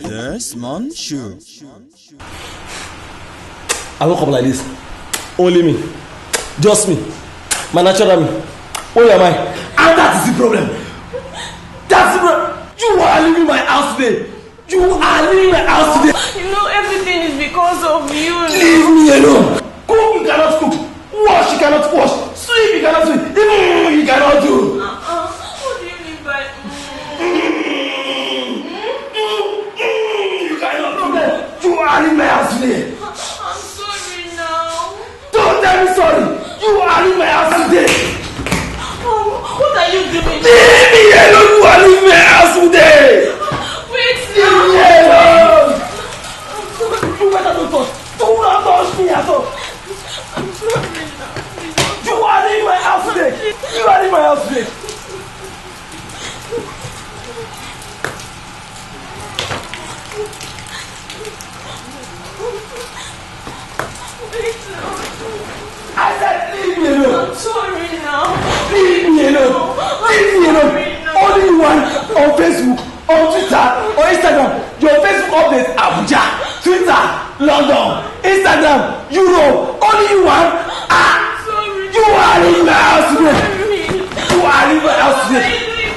Desmond Show. I woke up like this. Only me. Just me. My natural me. Where am I? And that is the problem. That's the problem. You are leaving my house today. You are leaving my house today. You know everything is because of you. Leave me alone. Cook, you cannot cook. Wash, you cannot wash. Sleep, you cannot sleep. Even you cannot do. What do you mean by You cannot do that. You are in my house today. I'm sorry now. Don't tell me sorry. You are in my house today. What are you doing? Leave me alone. You are in my house today. Wait Leave now. me alone. You better don't touch. Do not touch me at all. I'm sorry now. You are in my house today. You are in my house today. Wait now. I said leave me alone. I'm sorry now. Leave me alone. Leave me alone. Only you want on Facebook, on Twitter, on Instagram. Your Facebook updates Abuja, Twitter, London, Instagram, Europe. Only you want. Sorry. You are in my house today. You are in my house today.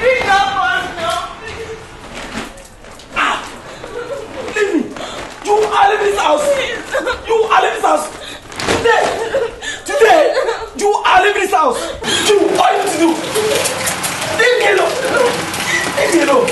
Bring that one now, please. Leave me. You are leaving this house. You are leaving this house. Today, you are leaving this house. You, what are you to do? Leave me alone. Leave me alone.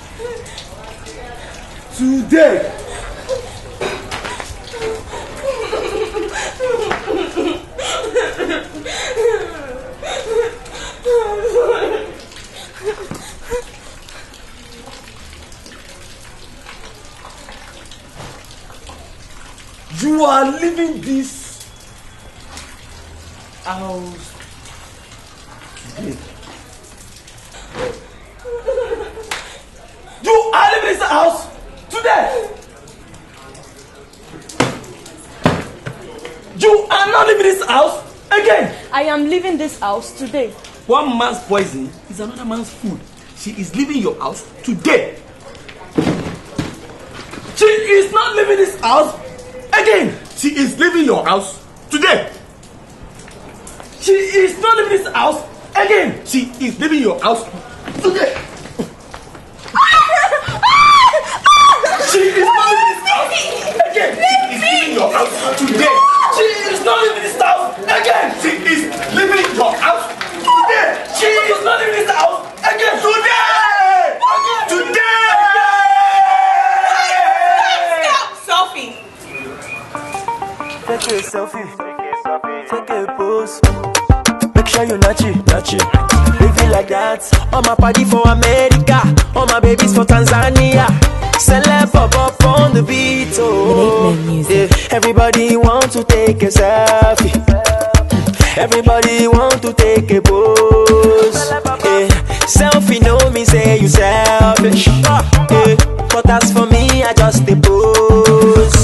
You are leaving this house today. You are leaving this house today. You are leaving this house today. You are not leaving this house again. I am leaving this house today. One man's poison is another man's food. She is leaving your house today. She is not leaving this house again. She is leaving your house today. She is not leaving this house again. She is leaving your house today. She is not leaving this house again. She is leaving your house today. She is not leaving this house again. She is leaving your house today. She is not leaving this house again. Today. Today. Selfie. Take a selfie. Take a pose. Make sure you notch it. Leave it like that. All my party for America. All my babies for Tanzania. Celeb pop up on the beat, oh yeah. Everybody want to take a selfie. Everybody want to take a pose, yeah. Selfie know me say you selfish, yeah. But as for me I just a pose.